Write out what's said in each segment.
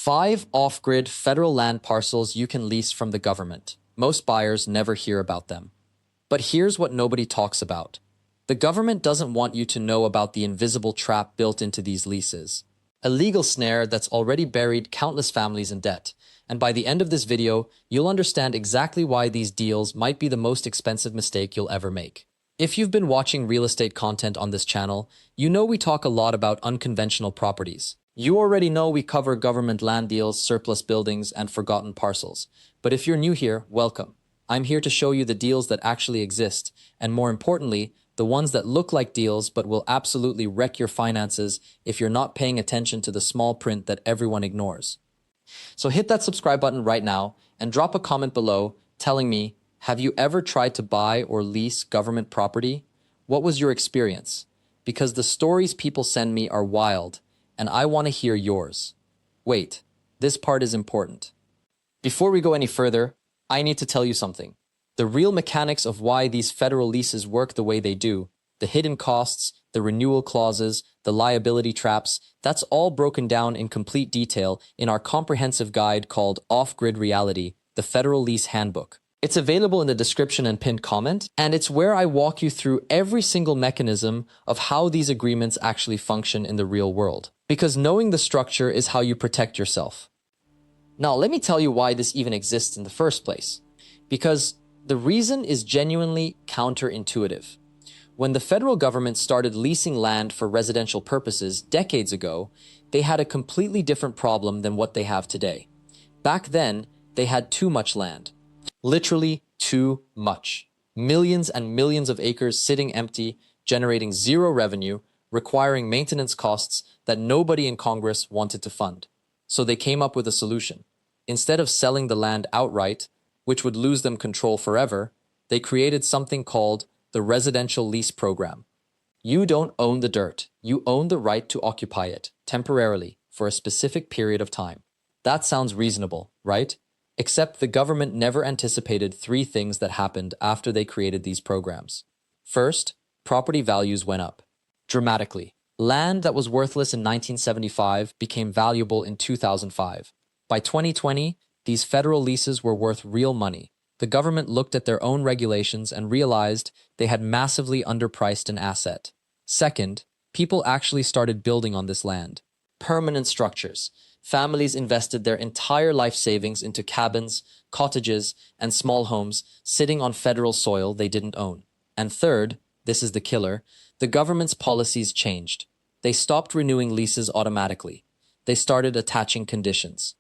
5 off-grid federal land parcels you can lease from the government. Most buyers never hear about them. But here's what nobody talks about. The government doesn't want you to know about the invisible trap built into these leases. A legal snare that's already buried countless families in debt. And by the end of this video, you'll understand exactly why these deals might be the most expensive mistake you'll ever make. If you've been watching real estate content on this channel, you know we talk a lot about unconventional properties. You already know we cover government land deals, surplus buildings, and forgotten parcels. But if you're new here, welcome. I'm here to show you the deals that actually exist, and more importantly, the ones that look like deals but will absolutely wreck your finances if you're not paying attention to the small print that everyone ignores. So hit that subscribe button right now and drop a comment below telling me, have you ever tried to buy or lease government property? What was your experience? Because the stories people send me are wild, and I want to hear yours. Wait, this part is important. Before we go any further, I need to tell you something. The real mechanics of why these federal leases work the way they do, the hidden costs, the renewal clauses, the liability traps, that's all broken down in complete detail in our comprehensive guide called Off-Grid Reality, the Federal Lease Handbook. It's available in the description and pinned comment, and it's where I walk you through every single mechanism of how these agreements actually function in the real world. Because knowing the structure is how you protect yourself. Now, let me tell you why this even exists in the first place. Because the reason is genuinely counterintuitive. When the federal government started leasing land for residential purposes decades ago, they had a completely different problem than what they have today. Back then, they had too much land. Literally too much. Millions and millions of acres sitting empty, generating zero revenue, requiring maintenance costs that nobody in Congress wanted to fund. So they came up with a solution. Instead of selling the land outright, which would lose them control forever, they created something called the Residential Lease Program. You don't own the dirt. You own the right to occupy it, temporarily, for a specific period of time. That sounds reasonable, right? Except the government never anticipated 3 things that happened after they created these programs. First, property values went up. Dramatically. Land that was worthless in 1975 became valuable in 2005. By 2020, these federal leases were worth real money. The government looked at their own regulations and realized they had massively underpriced an asset. Second, people actually started building on this land. Permanent structures. Families invested their entire life savings into cabins, cottages, and small homes sitting on federal soil they didn't own. And third, this is the killer, the government's policies changed. They stopped renewing leases automatically. They started attaching conditions.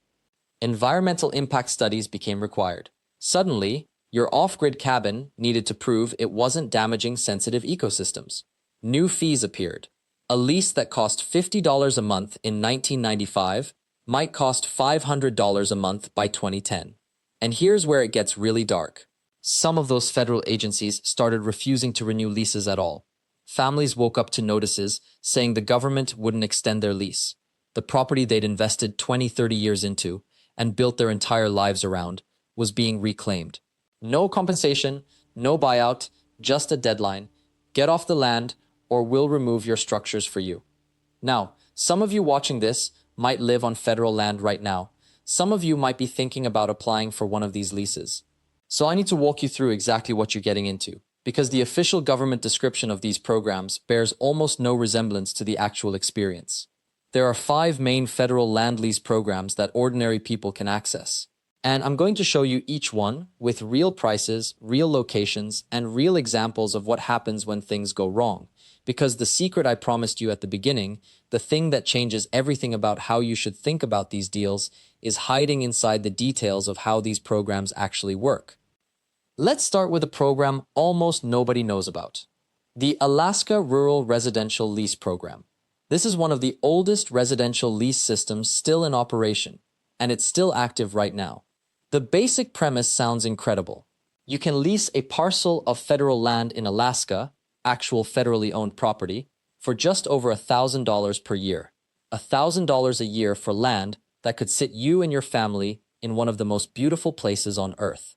Environmental impact studies became required. Suddenly, your off-grid cabin needed to prove it wasn't damaging sensitive ecosystems. New fees appeared. A lease that cost $50 a month in 1995 might cost $500 a month by 2010. And here's where it gets really dark. Some of those federal agencies started refusing to renew leases at all. Families woke up to notices saying the government wouldn't extend their lease. The property they'd invested 20-30 years into and built their entire lives around was being reclaimed. No compensation, no buyout, just a deadline. Get off the land or we'll remove your structures for you. Now, some of you watching this might live on federal land right now. Some of you might be thinking about applying for one of these leases. So I need to walk you through exactly what you're getting into, because the official government description of these programs bears almost no resemblance to the actual experience. There are 5 main federal land lease programs that ordinary people can access. And I'm going to show you each one with real prices, real locations, and real examples of what happens when things go wrong. Because the secret I promised you at the beginning, the thing that changes everything about how you should think about these deals, is hiding inside the details of how these programs actually work. Let's start with a program almost nobody knows about. The Alaska Rural Residential Lease Program. This is one of the oldest residential lease systems still in operation, and it's still active right now. The basic premise sounds incredible. You can lease a parcel of federal land in Alaska, actual federally owned property, for just over $1,000 per year. $1,000 a year for land that could sit you and your family in one of the most beautiful places on earth.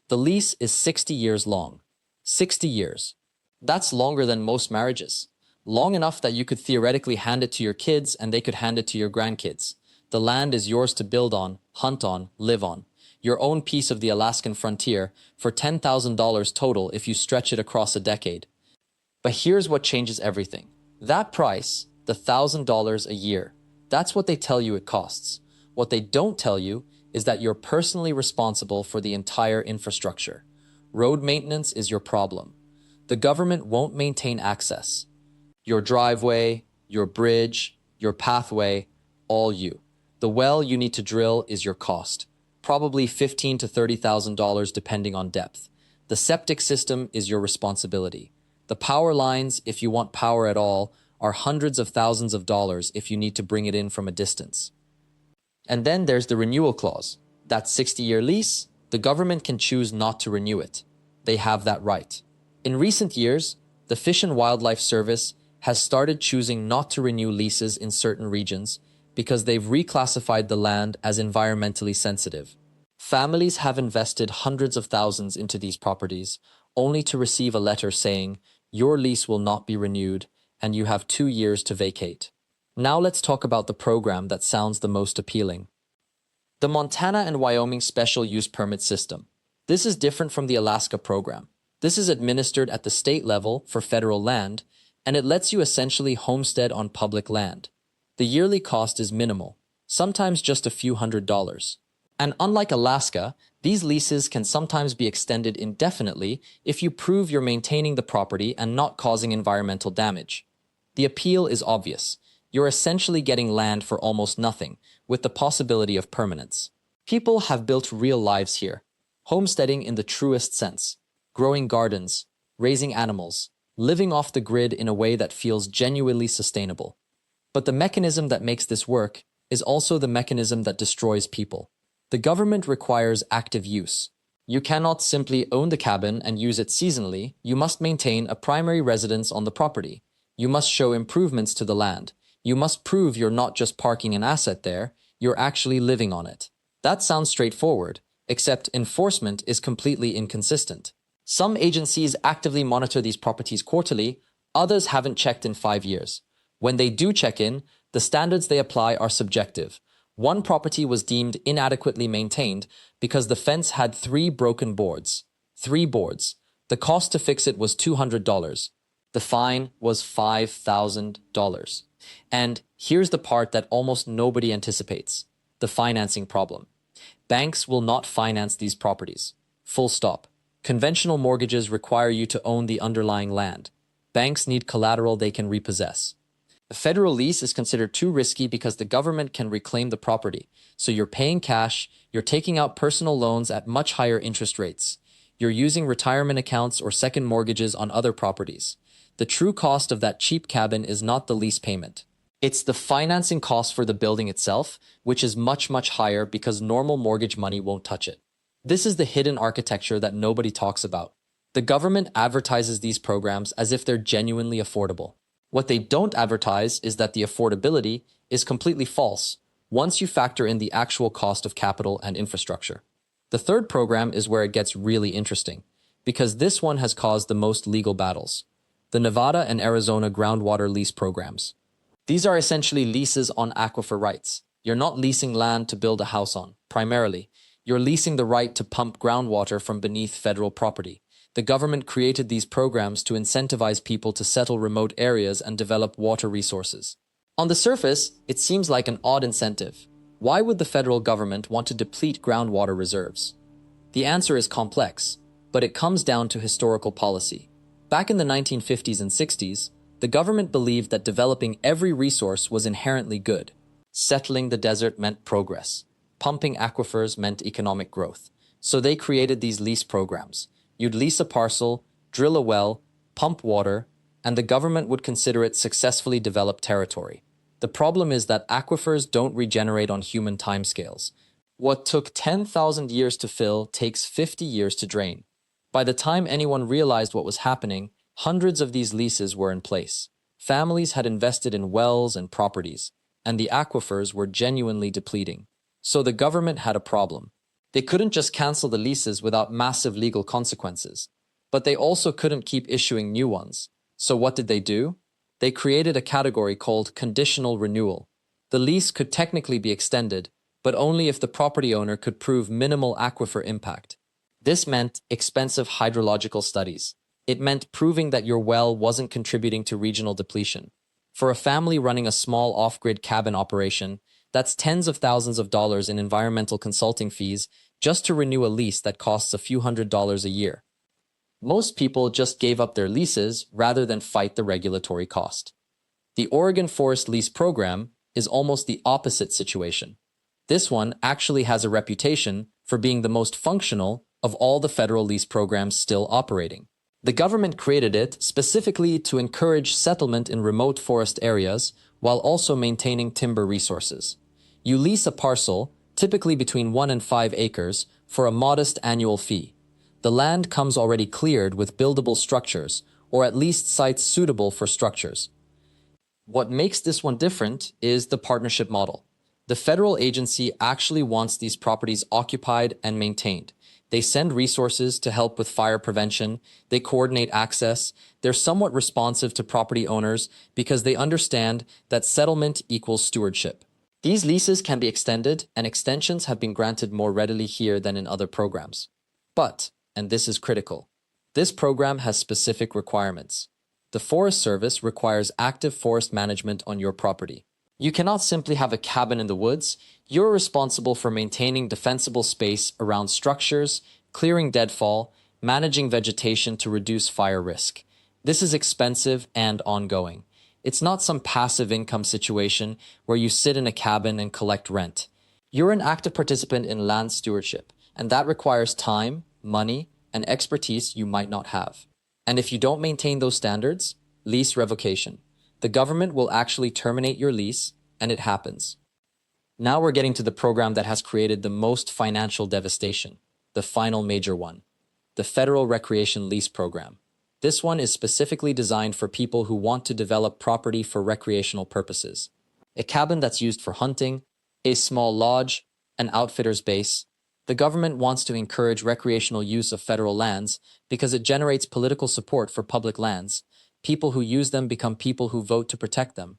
The lease is 60 years long. 60 years. That's longer than most marriages. Long enough that you could theoretically hand it to your kids and they could hand it to your grandkids. The land is yours to build on, hunt on, live on. Your own piece of the Alaskan frontier for $10,000 total if you stretch it across a decade. But here's what changes everything. That price, the $1,000 a year, that's what they tell you it costs. What they don't tell you is that you're personally responsible for the entire infrastructure. Road maintenance is your problem. The government won't maintain access. Your driveway, your bridge, your pathway, all you. The well you need to drill is your cost, probably $15,000 to $30,000 depending on depth. The septic system is your responsibility. The power lines, if you want power at all, are hundreds of thousands of dollars if you need to bring it in from a distance. And then there's the renewal clause. That 60-year lease, the government can choose not to renew it. They have that right. In recent years, the Fish and Wildlife Service has started choosing not to renew leases in certain regions because they've reclassified the land as environmentally sensitive. Families have invested hundreds of thousands into these properties, only to receive a letter saying, your lease will not be renewed and you have 2 years to vacate. Now let's talk about the program that sounds the most appealing. The Montana and Wyoming Special Use Permit System. This is different from the Alaska program. This is administered at the state level for federal land, and it lets you essentially homestead on public land. The yearly cost is minimal, sometimes just a few $100s. And unlike Alaska, these leases can sometimes be extended indefinitely if you prove you're maintaining the property and not causing environmental damage. The appeal is obvious. You're essentially getting land for almost nothing, with the possibility of permanence. People have built real lives here, homesteading in the truest sense, growing gardens, raising animals, living off the grid in a way that feels genuinely sustainable. But the mechanism that makes this work is also the mechanism that destroys people. The government requires active use. You cannot simply own the cabin and use it seasonally. You must maintain a primary residence on the property. You must show improvements to the land. You must prove you're not just parking an asset there, you're actually living on it. That sounds straightforward, except enforcement is completely inconsistent. Some agencies actively monitor these properties quarterly, others haven't checked in 5 years. When they do check in, the standards they apply are subjective. One property was deemed inadequately maintained because the fence had 3 broken boards. 3 boards. The cost to fix it was $200. The fine was $5,000. And here's the part that almost nobody anticipates: the financing problem. Banks will not finance these properties. Full stop. Conventional mortgages require you to own the underlying land. Banks need collateral they can repossess. A federal lease is considered too risky because the government can reclaim the property. So you're paying cash, you're taking out personal loans at much higher interest rates. You're using retirement accounts or second mortgages on other properties. The true cost of that cheap cabin is not the lease payment. It's the financing cost for the building itself, which is much, much higher because normal mortgage money won't touch it. This is the hidden architecture that nobody talks about. The government advertises these programs as if they're genuinely affordable. What they don't advertise is that the affordability is completely false once you factor in the actual cost of capital and infrastructure. The third program is where it gets really interesting, because this one has caused the most legal battles: the Nevada and Arizona groundwater lease programs. These are essentially leases on aquifer rights. You're not leasing land to build a house on, primarily. You're leasing the right to pump groundwater from beneath federal property. The government created these programs to incentivize people to settle remote areas and develop water resources. On the surface, it seems like an odd incentive. Why would the federal government want to deplete groundwater reserves? The answer is complex, but it comes down to historical policy. Back in the 1950s and 60s, the government believed that developing every resource was inherently good. Settling the desert meant progress. Pumping aquifers meant economic growth. So they created these lease programs. You'd lease a parcel, drill a well, pump water, and the government would consider it successfully developed territory. The problem is that aquifers don't regenerate on human timescales. What took 10,000 years to fill takes 50 years to drain. By the time anyone realized what was happening, hundreds of these leases were in place. Families had invested in wells and properties, and the aquifers were genuinely depleting. So the government had a problem. They couldn't just cancel the leases without massive legal consequences, but they also couldn't keep issuing new ones. So what did they do? They created a category called conditional renewal. The lease could technically be extended, but only if the property owner could prove minimal aquifer impact. This meant expensive hydrological studies. It meant proving that your well wasn't contributing to regional depletion. For a family running a small off-grid cabin operation, that's tens of thousands of dollars in environmental consulting fees just to renew a lease that costs a few $100s a year. Most people just gave up their leases rather than fight the regulatory cost. The Oregon Forest Lease Program is almost the opposite situation. This one actually has a reputation for being the most functional of all the federal lease programs still operating. The government created it specifically to encourage settlement in remote forest areas while also maintaining timber resources. You lease a parcel, typically between 1 and 5 acres, for a modest annual fee. The land comes already cleared with buildable structures, or at least sites suitable for structures. What makes this one different is the partnership model. The federal agency actually wants these properties occupied and maintained. They send resources to help with fire prevention, they coordinate access, they're somewhat responsive to property owners because they understand that settlement equals stewardship. These leases can be extended, and extensions have been granted more readily here than in other programs. But, and this is critical, this program has specific requirements. The Forest Service requires active forest management on your property. You cannot simply have a cabin in the woods. You're responsible for maintaining defensible space around structures, clearing deadfall, managing vegetation to reduce fire risk. This is expensive and ongoing. It's not some passive income situation where you sit in a cabin and collect rent. You're an active participant in land stewardship, and that requires time, money, and expertise you might not have. And if you don't maintain those standards, lease revocation. The government will actually terminate your lease, and it happens. Now we're getting to the program that has created the most financial devastation, the final major one, the Federal Recreation Lease Program. This one is specifically designed for people who want to develop property for recreational purposes. A cabin that's used for hunting, a small lodge, an outfitter's base. The government wants to encourage recreational use of federal lands because it generates political support for public lands. People who use them become people who vote to protect them.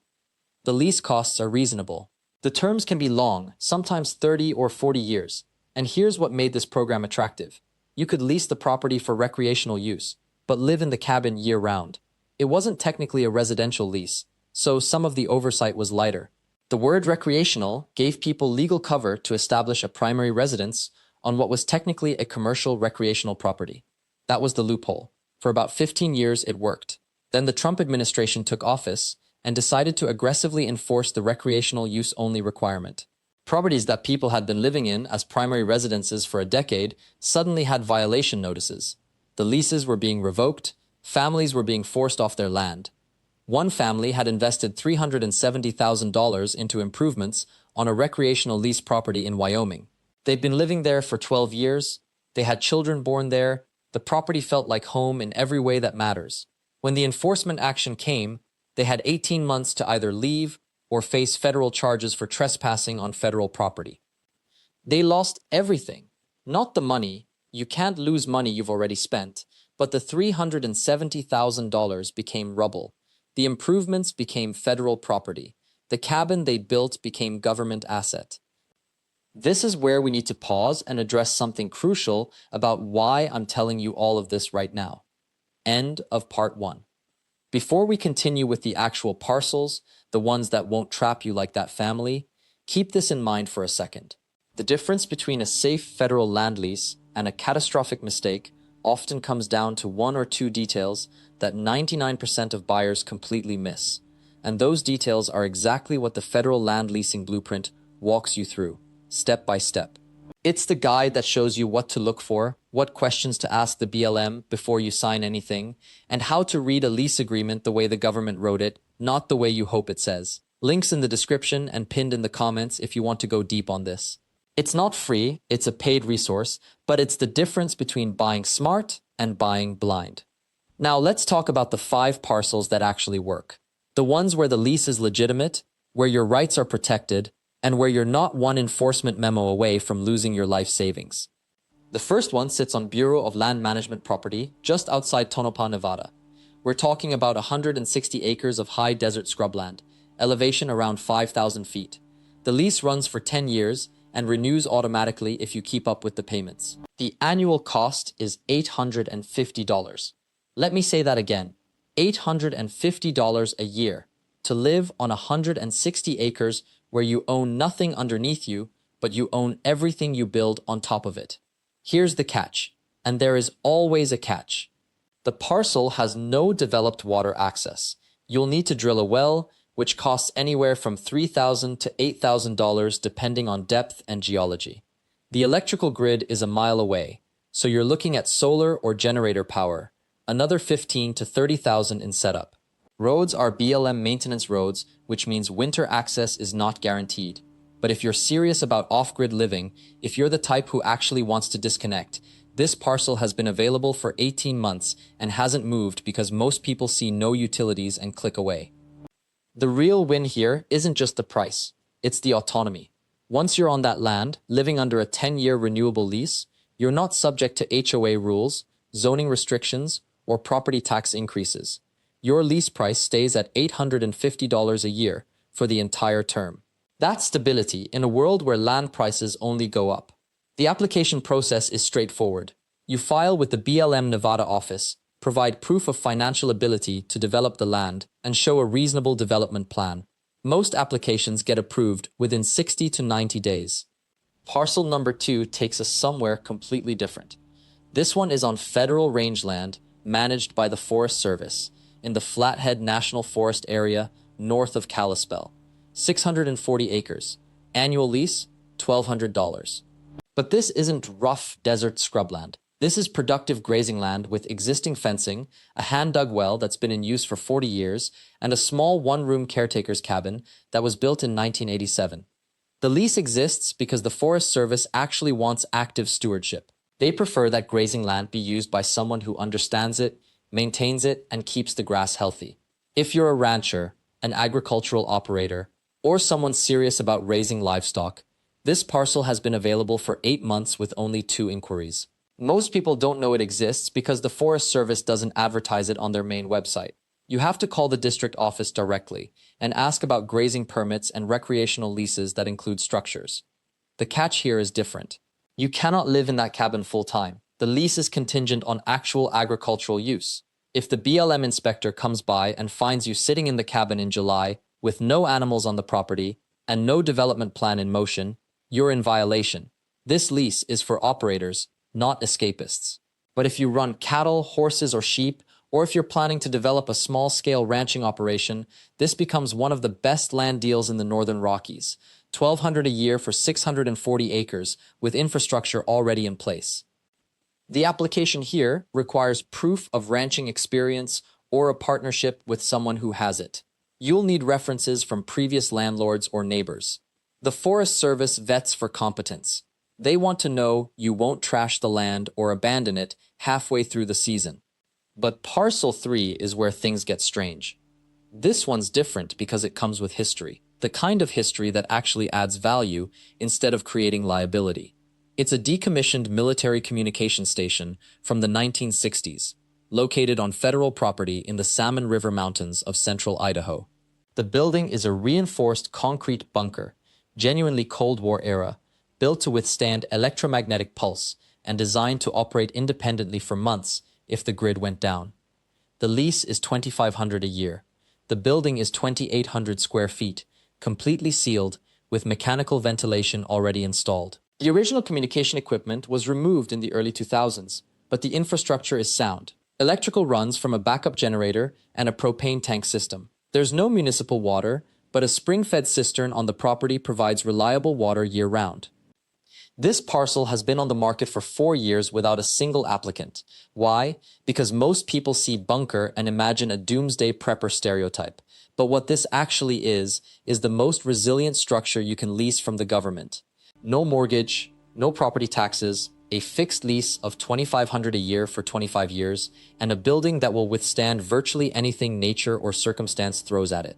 The lease costs are reasonable. The terms can be long, sometimes 30 or 40 years. And here's what made this program attractive. You could lease the property for recreational use, but live in the cabin year-round. It wasn't technically a residential lease, so some of the oversight was lighter. The word recreational gave people legal cover to establish a primary residence on what was technically a commercial recreational property. That was the loophole. For about 15 years, it worked. Then the Trump administration took office and decided to aggressively enforce the recreational use-only requirement. Properties that people had been living in as primary residences for a decade suddenly had violation notices. The leases were being revoked, families were being forced off their land. One family had invested $370,000 into improvements on a recreational lease property in Wyoming. They'd been living there for 12 years, they had children born there, the property felt like home in every way that matters. When the enforcement action came, they had 18 months to either leave or face federal charges for trespassing on federal property. They lost everything. Not the money. You can't lose money you've already spent, but the $370,000 became rubble. The improvements became federal property. The cabin they built became government asset. This is where we need to pause and address something crucial about why I'm telling you all of this right now. End of part 1. Before we continue with the actual parcels, the ones that won't trap you like that family, keep this in mind for a second. The difference between a safe federal land lease and a catastrophic mistake often comes down to one or two details that 99% of buyers completely miss. And those details are exactly what the federal land leasing blueprint walks you through, step by step. It's the guide that shows you what to look for, what questions to ask the BLM before you sign anything, and how to read a lease agreement the way the government wrote it, not the way you hope it says. Links in the description and pinned in the comments if you want to go deep on this. It's not free, it's a paid resource, but it's the difference between buying smart and buying blind. Now let's talk about the 5 parcels that actually work. The ones where the lease is legitimate, where your rights are protected, and where you're not one enforcement memo away from losing your life savings. The first one sits on Bureau of Land Management property just outside Tonopah, Nevada. We're talking about 160 acres of high desert scrubland, elevation around 5,000 feet. The lease runs for 10 years and renews automatically if you keep up with the payments. The annual cost is $850. Let me say that again, $850 a year to live on 160 acres where you own nothing underneath you, but you own everything you build on top of it. Here's the catch, and there is always a catch. The parcel has no developed water access. You'll need to drill a well, which costs anywhere from $3,000 to $8,000 depending on depth and geology. The electrical grid is a mile away, so you're looking at solar or generator power, another $15,000 to $30,000 in setup. Roads are BLM maintenance roads, which means winter access is not guaranteed. But if you're serious about off-grid living, if you're the type who actually wants to disconnect, this parcel has been available for 18 months and hasn't moved because most people see no utilities and click away. The real win here isn't just the price, it's the autonomy. Once you're on that land, living under a 10-year renewable lease, you're not subject to HOA rules, zoning restrictions, or property tax increases. Your lease price stays at $850 a year for the entire term. That's stability in a world where land prices only go up. The application process is straightforward. You file with the BLM Nevada office, provide proof of financial ability to develop the land, and show a reasonable development plan. Most applications get approved within 60 to 90 days. Parcel number 2 takes us somewhere completely different. This one is on federal rangeland managed by the Forest Service in the Flathead National Forest area north of Kalispell. 640 acres. Annual lease, $1,200. But this isn't rough desert scrubland. This is productive grazing land with existing fencing, a hand-dug well that's been in use for 40 years, and a small one-room caretaker's cabin that was built in 1987. The lease exists because the Forest Service actually wants active stewardship. They prefer that grazing land be used by someone who understands it, maintains it, and keeps the grass healthy. If you're a rancher, an agricultural operator, or someone serious about raising livestock, this parcel has been available for 8 months with only 2 inquiries. Most people don't know it exists because the Forest Service doesn't advertise it on their main website. You have to call the district office directly and ask about grazing permits and recreational leases that include structures. The catch here is different. You cannot live in that cabin full-time. The lease is contingent on actual agricultural use. If the BLM inspector comes by and finds you sitting in the cabin in July with no animals on the property and no development plan in motion, you're in violation. This lease is for operators, not escapists. But if you run cattle, horses, or sheep, or if you're planning to develop a small-scale ranching operation, this becomes one of the best land deals in the Northern Rockies. $1,200 a year for 640 acres with infrastructure already in place. The application here requires proof of ranching experience or a partnership with someone who has it. You'll need references from previous landlords or neighbors. The Forest Service vets for competence. They want to know you won't trash the land or abandon it halfway through the season. But Parcel 3 is where things get strange. This one's different because it comes with history, the kind of history that actually adds value instead of creating liability. It's a decommissioned military communication station from the 1960s, located on federal property in the Salmon River Mountains of central Idaho. The building is a reinforced concrete bunker, genuinely Cold War era, built to withstand electromagnetic pulse and designed to operate independently for months if the grid went down. The lease is $2,500 a year. The building is 2,800 square feet, completely sealed, with mechanical ventilation already installed. The original communication equipment was removed in the early 2000s, but the infrastructure is sound. Electrical runs from a backup generator and a propane tank system. There's no municipal water, but a spring-fed cistern on the property provides reliable water year-round. This parcel has been on the market for 4 years without a single applicant. Why? Because most people see bunker and imagine a doomsday prepper stereotype. But what this actually is the most resilient structure you can lease from the government. No mortgage, no property taxes, a fixed lease of $2,500 a year for 25 years, and a building that will withstand virtually anything nature or circumstance throws at it.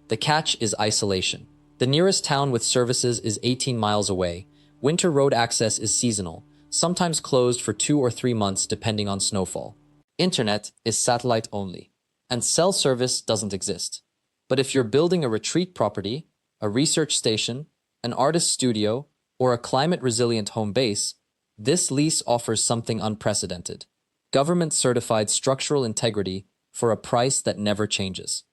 The catch is isolation. The nearest town with services is 18 miles away. Winter road access is seasonal, sometimes closed for 2 or 3 months depending on snowfall. Internet is satellite only, and cell service doesn't exist. But if you're building a retreat property, a research station, an artist studio, or a climate-resilient home base, this lease offers something unprecedented: government-certified structural integrity for a price that never changes.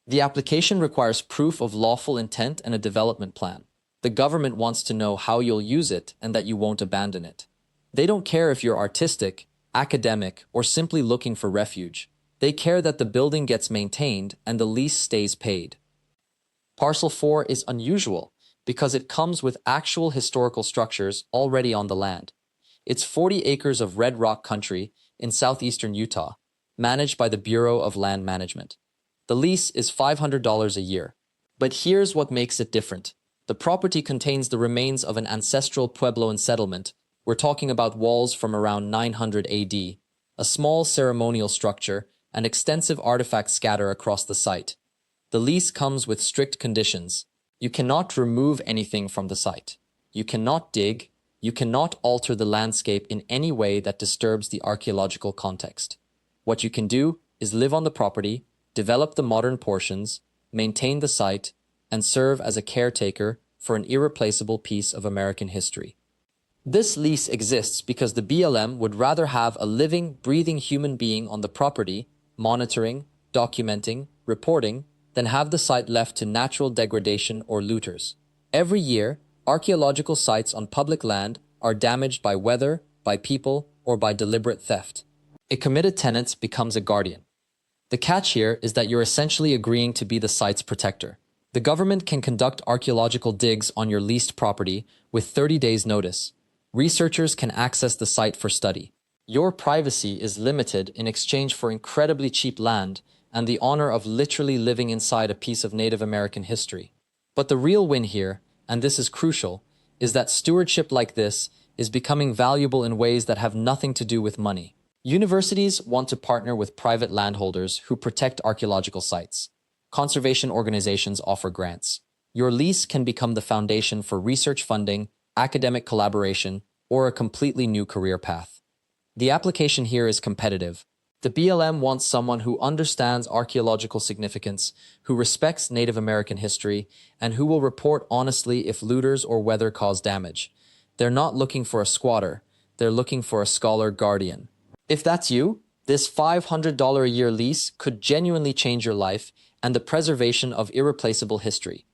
The application requires proof of lawful intent and a development plan. The government wants to know how you'll use it and that you won't abandon it. They don't care if you're artistic, academic, or simply looking for refuge. They care that the building gets maintained and the lease stays paid. Parcel 4 is unusual because it comes with actual historical structures already on the land. It's 40 acres of red rock country in southeastern Utah, managed by the Bureau of Land Management. The lease is $500 a year. But here's what makes it different. The property contains the remains of an ancestral Puebloan settlement. We're talking about walls from around 900 AD, a small ceremonial structure, and extensive artifacts scatter across the site. The lease comes with strict conditions. You cannot remove anything from the site. You cannot dig. You cannot alter the landscape in any way that disturbs the archaeological context. What you can do is live on the property, develop the modern portions, maintain the site, and serve as a caretaker for an irreplaceable piece of American history. This lease exists because the BLM would rather have a living, breathing human being on the property, monitoring, documenting, reporting, than have the site left to natural degradation or looters. Every year, archaeological sites on public land are damaged by weather, by people, or by deliberate theft. A committed tenant becomes a guardian. The catch here is that you're essentially agreeing to be the site's protector. The government can conduct archaeological digs on your leased property with 30 days' notice. Researchers can access the site for study. Your privacy is limited in exchange for incredibly cheap land and the honor of literally living inside a piece of Native American history. But the real win here, and this is crucial, is that stewardship like this is becoming valuable in ways that have nothing to do with money. Universities want to partner with private landholders who protect archaeological sites. Conservation organizations offer grants. Your lease can become the foundation for research funding, academic collaboration, or a completely new career path. The application here is competitive. The BLM wants someone who understands archaeological significance, who respects Native American history, and who will report honestly if looters or weather cause damage. They're not looking for a squatter. They're looking for a scholar guardian. If that's you, this $500 a year lease could genuinely change your life and the preservation of irreplaceable history.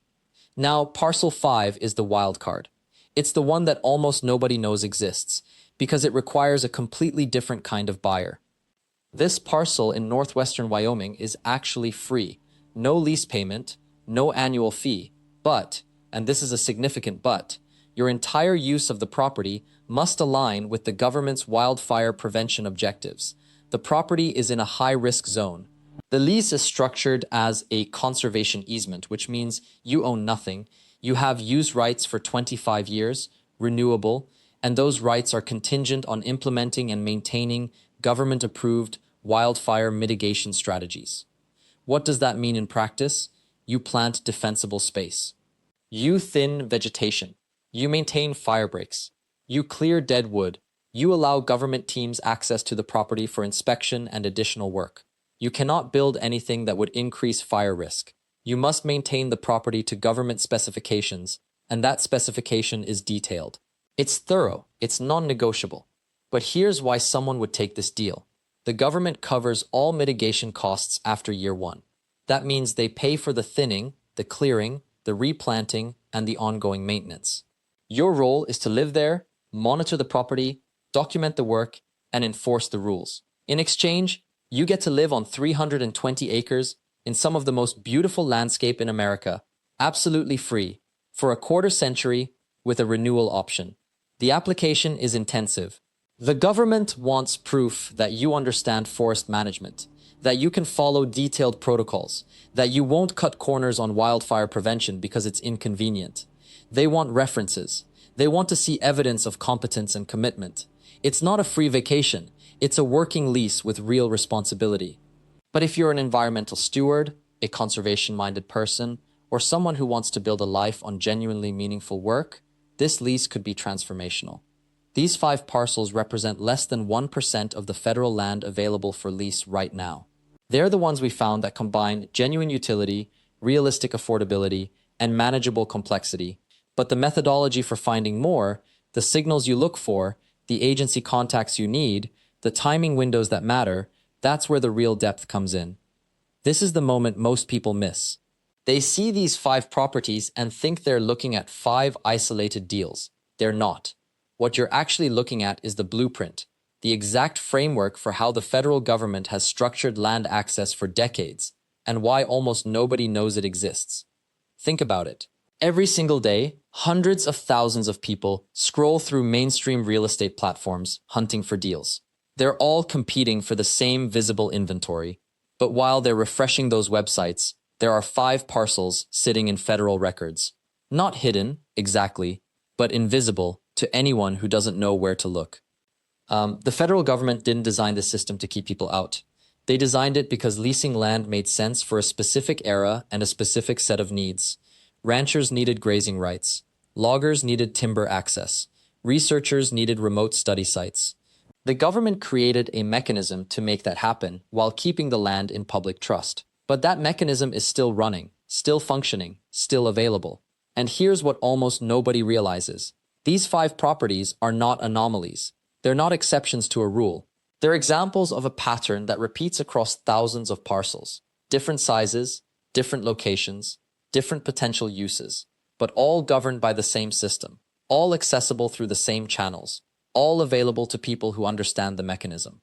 Now, Parcel 5 is the wild card. It's the one that almost nobody knows exists, because it requires a completely different kind of buyer. This parcel in northwestern Wyoming is actually free. No lease payment, no annual fee, but, and this is a significant but, your entire use of the property must align with the government's wildfire prevention objectives. The property is in a high-risk zone. The lease is structured as a conservation easement, which means you own nothing. You have use rights for 25 years, renewable, and those rights are contingent on implementing and maintaining government-approved wildfire mitigation strategies. What does that mean in practice? You plant defensible space. You thin vegetation. You maintain fire breaks. You clear dead wood. You allow government teams access to the property for inspection and additional work. You cannot build anything that would increase fire risk. You must maintain the property to government specifications, and that specification is detailed. It's thorough, it's non-negotiable. But here's why someone would take this deal. The government covers all mitigation costs after year 1. That means they pay for the thinning, the clearing, the replanting, and the ongoing maintenance. Your role is to live there, monitor the property, document the work, and enforce the rules. In exchange, you get to live on 320 acres in some of the most beautiful landscape in America, absolutely free, for a quarter century with a renewal option. The application is intensive. The government wants proof that you understand forest management, that you can follow detailed protocols, that you won't cut corners on wildfire prevention because it's inconvenient. They want references. They want to see evidence of competence and commitment. It's not a free vacation. It's a working lease with real responsibility. But if you're an environmental steward, a conservation-minded person, or someone who wants to build a life on genuinely meaningful work, this lease could be transformational. These 5 parcels represent less than 1% of the federal land available for lease right now. They're the ones we found that combine genuine utility, realistic affordability, and manageable complexity. But the methodology for finding more, the signals you look for, the agency contacts you need, the timing windows that matter, that's where the real depth comes in. This is the moment most people miss. They see these 5 properties and think they're looking at 5 isolated deals. They're not. What you're actually looking at is the blueprint, the exact framework for how the federal government has structured land access for decades, and why almost nobody knows it exists. Think about it. Every single day, hundreds of thousands of people scroll through mainstream real estate platforms hunting for deals. They're all competing for the same visible inventory. But while they're refreshing those websites, there are 5 parcels sitting in federal records. Not hidden, exactly, but invisible to anyone who doesn't know where to look. The federal government didn't design this system to keep people out. They designed it because leasing land made sense for a specific era and a specific set of needs. Ranchers needed grazing rights. Loggers needed timber access. Researchers needed remote study sites. The government created a mechanism to make that happen while keeping the land in public trust. But that mechanism is still running, still functioning, still available. And here's what almost nobody realizes. These 5 properties are not anomalies. They're not exceptions to a rule. They're examples of a pattern that repeats across thousands of parcels. Different sizes, different locations, different potential uses, but all governed by the same system, all accessible through the same channels, all available to people who understand the mechanism.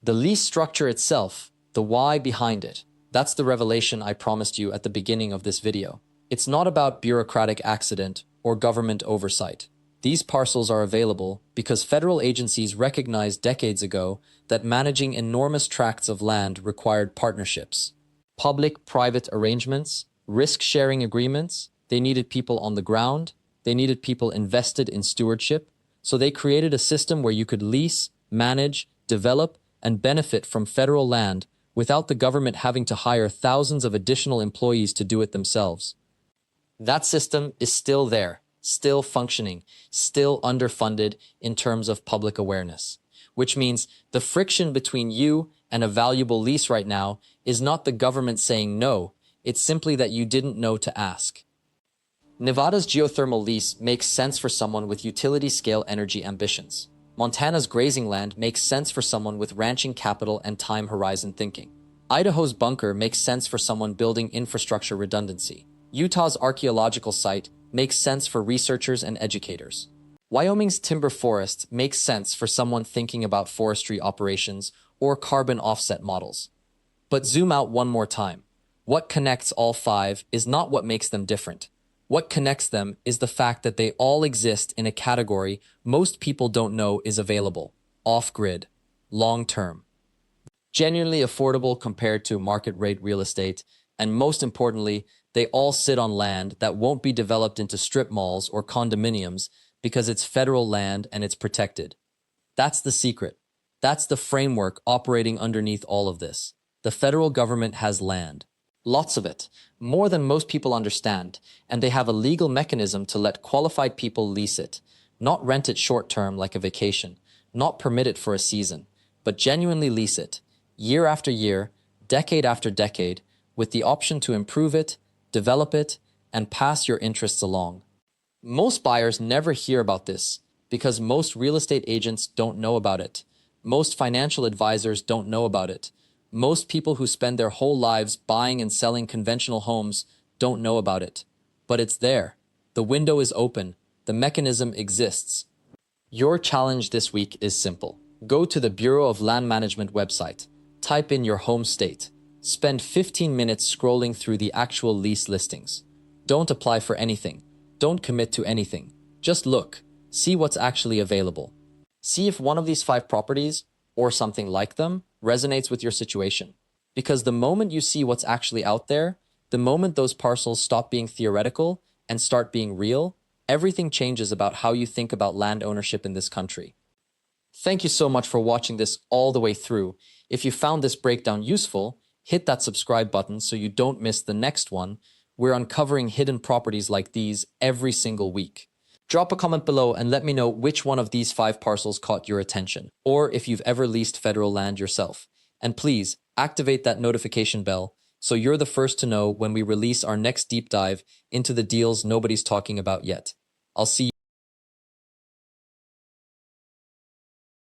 The lease structure itself, the why behind it, that's the revelation I promised you at the beginning of this video. It's not about bureaucratic accident or government oversight. These parcels are available because federal agencies recognized decades ago that managing enormous tracts of land required partnerships, public-private arrangements, risk-sharing agreements. They needed people on the ground. They needed people invested in stewardship. So they created a system where you could lease, manage, develop, and benefit from federal land without the government having to hire thousands of additional employees to do it themselves. That system is still there, still functioning, still underfunded in terms of public awareness, which means the friction between you and a valuable lease right now is not the government saying no, it's simply that you didn't know to ask. Nevada's geothermal lease makes sense for someone with utility-scale energy ambitions. Montana's grazing land makes sense for someone with ranching capital and time horizon thinking. Idaho's bunker makes sense for someone building infrastructure redundancy. Utah's archaeological site makes sense for researchers and educators. Wyoming's timber forest makes sense for someone thinking about forestry operations or carbon offset models. But zoom out one more time. What connects all 5 is not what makes them different. What connects them is the fact that they all exist in a category most people don't know is available: off-grid, long-term, genuinely affordable compared to market-rate real estate, and most importantly, they all sit on land that won't be developed into strip malls or condominiums because it's federal land and it's protected. That's the secret. That's the framework operating underneath all of this. The federal government has land. Lots of it, more than most people understand, and they have a legal mechanism to let qualified people lease it, not rent it short-term like a vacation, not permit it for a season, but genuinely lease it, year after year, decade after decade, with the option to improve it, develop it, and pass your interests along. Most buyers never hear about this because most real estate agents don't know about it. Most financial advisors don't know about it. Most people who spend their whole lives buying and selling conventional homes don't know about it. But it's there. The window is open. The mechanism exists. Your challenge this week is simple. Go to the Bureau of Land Management website. Type in your home state. Spend 15 minutes scrolling through the actual lease listings. Don't apply for anything. Don't commit to anything. Just look. See what's actually available. See if one of these 5 properties, or something like them, resonates with your situation. Because the moment you see what's actually out there, the moment those parcels stop being theoretical and start being real, everything changes about how you think about land ownership in this country. Thank you so much for watching this all the way through. If you found this breakdown useful, hit that subscribe button so you don't miss the next one. We're uncovering hidden properties like these every single week. Drop a comment below and let me know which one of these 5 parcels caught your attention, or if you've ever leased federal land yourself. And please, activate that notification bell so you're the first to know when we release our next deep dive into the deals nobody's talking about yet. I'll see you